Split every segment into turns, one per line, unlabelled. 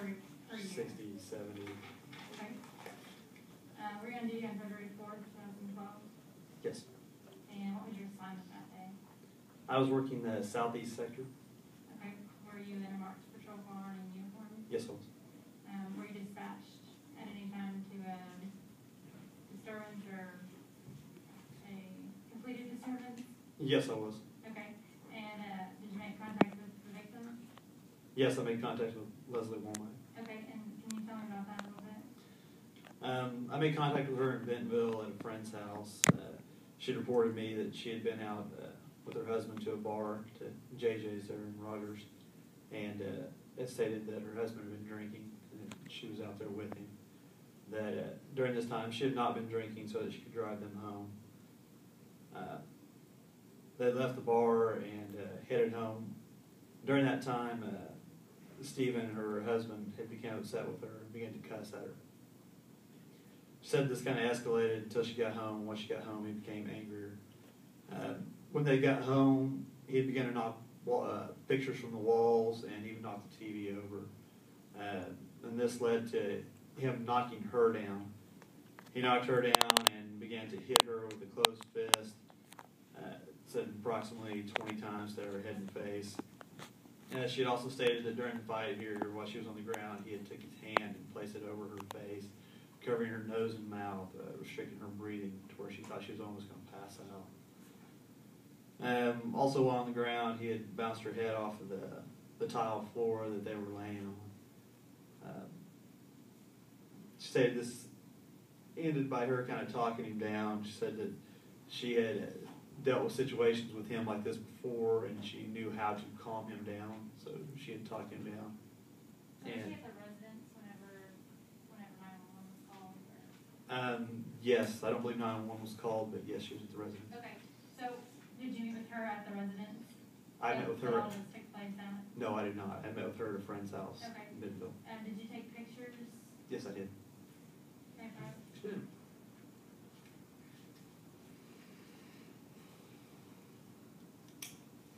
per year?
60, 70.
Okay. Were you on duty on February 4th, 2012?
Yes.
And what was your assignment that day?
I was working the southeast sector.
Okay. Were you in a marked patrol car and in uniform?
Yes, I was.
Were you dispatched at any time to a disturbance or a completed disturbance?
Yes, I was.
Okay. And did you make contact with the victim?
Yes, I made contact with Leslie Womack.
Okay. And can you tell me about that a little bit?
I made contact with her in Bentonville at a friend's house. She'd reported me that she had been out with her husband to a bar, to JJ's there in Rogers, and it stated that her husband had been drinking, and she was out there with him. That during this time she had not been drinking so that she could drive them home. They left the bar and headed home. During that time, Stephen, her husband, had become upset with her and began to cuss at her. She said this kind of escalated until she got home. Once she got home, he became angrier. When they got home, he began to knock pictures from the walls and even knocked the TV over. And this led to him knocking her down. He knocked her down and began to hit her with a closed fist. Said approximately 20 times to her head and face. She had also stated that during the fight here, while she was on the ground, he had taken his hand and placed it over her face, covering her nose and mouth, restricting her breathing to where she thought she was almost going to pass out. Also while on the ground, he had bounced her head off of the tile floor that they were laying on. She stated this ended by her kind of talking him down. She said that she had dealt with situations with him like this before, and she knew how to calm him down, so she had talked him down.
So was she at the residence whenever 911 was called? Or?
Yes, I don't believe 911 was called, but yes, she was at the residence.
Okay, so did you meet with her at the residence?
I met with her.
All this took place at?
No, I did not. I met with her at a friend's house in Bentonville.
Did you take pictures?
Yes, I did.
Okay,
Good.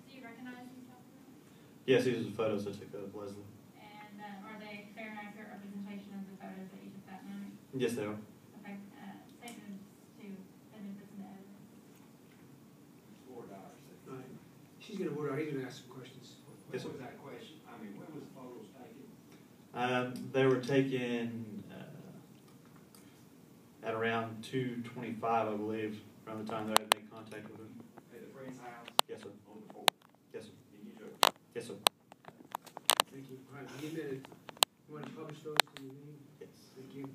Do you recognize these documents?
Yes, these are the photos I took of Leslie.
And are they fair and accurate representation of the photos that you took that night?
Yes, they are.
Okay. Statements to admit this into evidence.
$4.
She's going to order. He's going to ask some questions.
What was that question? I mean, when was the photos taken?
They were taken at around 2:25, I believe, around the time that I made contact with her.
At a friend's house?
Yes, sir.
On the 4th?
Yes, sir.
Did you do it?
Yes, sir.
Thank you. All right, you admitted. You want to publish those in your name?
Yes.
Thank you.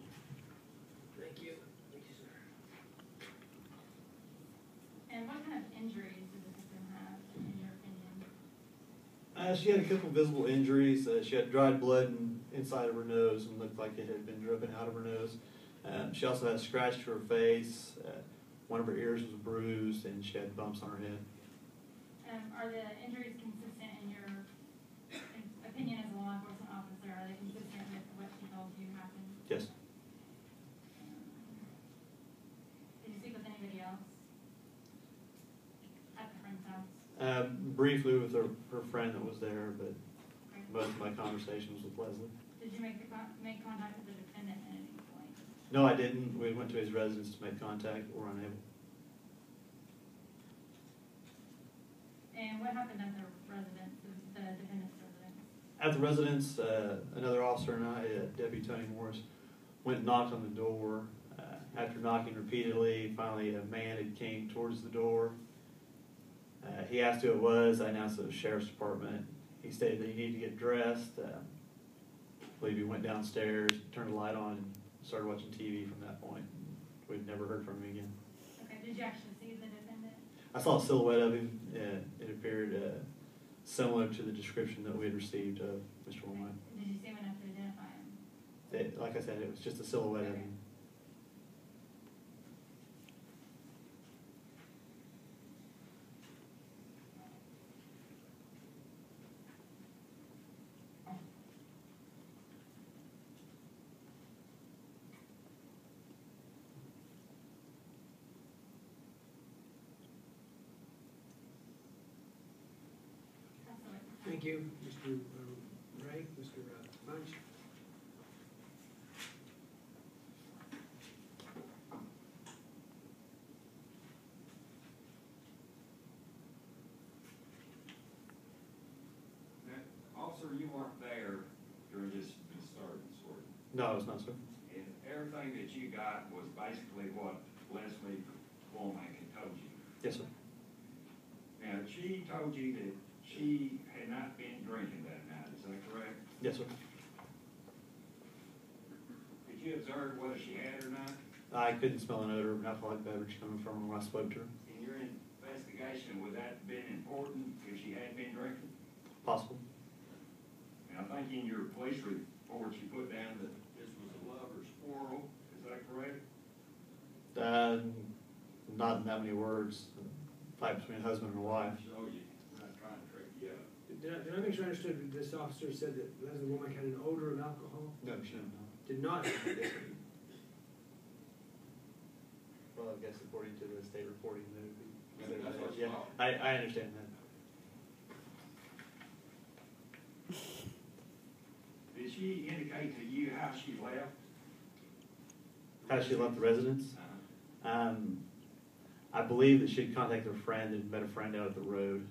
Thank you. Thank you, sir.
And what kind of injuries did the victim have, in your opinion?
She had a couple visible injuries. She had dried blood inside of her nose and looked like it had been dripping out of her nose. She also had a scratch to her face. One of her ears was bruised, and she had bumps on her head.
Are the injuries consistent in your opinion as a law enforcement officer? Are they consistent with what she told you happened?
Yes.
Did you speak with anybody else at the friend's house?
Briefly with her friend that was there, but most of my conversation was with Leslie.
Did you make contact with the defendant at any point?
No, I didn't. We went to his residence to make contact. We were unable.
And what happened at the residence, the defendant's residence?
At the residence, another officer and I, Deputy Tony Morris, went and knocked on the door. After knocking repeatedly, finally a man had came towards the door. He asked who it was. I announced it was the Sheriff's Department. He stated that he needed to get dressed. I believe he went downstairs, turned the light on, and started watching TV from that point. We've never heard from him again.
Okay, did you actually see the defendant?
I saw a silhouette of him. It appeared similar to the description that we had received of Mr. Womack.
Did you see him enough to identify him?
Like I said, it was just a silhouette of him.
Thank you, Mr. Ray, Mr. Bunch.
Officer, you weren't there during this disturbance, were you?
No, it's not, sir.
And everything that you got was basically what Leslie Womack had told you.
Yes, sir.
Now, she told you that she had not been drinking that night, is that correct?
Yes, sir.
Did you observe whether she had or not?
I couldn't smell an odor of an alcoholic beverage coming from her when I spoke to her.
In your investigation, would that have been important if she had been drinking?
Possible.
And I think in your police report, you put down that this was a lover's quarrel, is that correct?
Not in that many words. Fight between a husband and a wife.
So you, I'm not trying to trick you up.
Did I make sure I understood that this officer said that Leslie Womack had an odor of alcohol?
No, she didn't.
Did not.
Well, I guess according to the state reporting,
That's what's
yeah,
wrong.
I understand that.
Did she indicate to you how she left?
How she left the residence?
Uh-huh.
I believe that she had contacted a friend and met a friend out at the road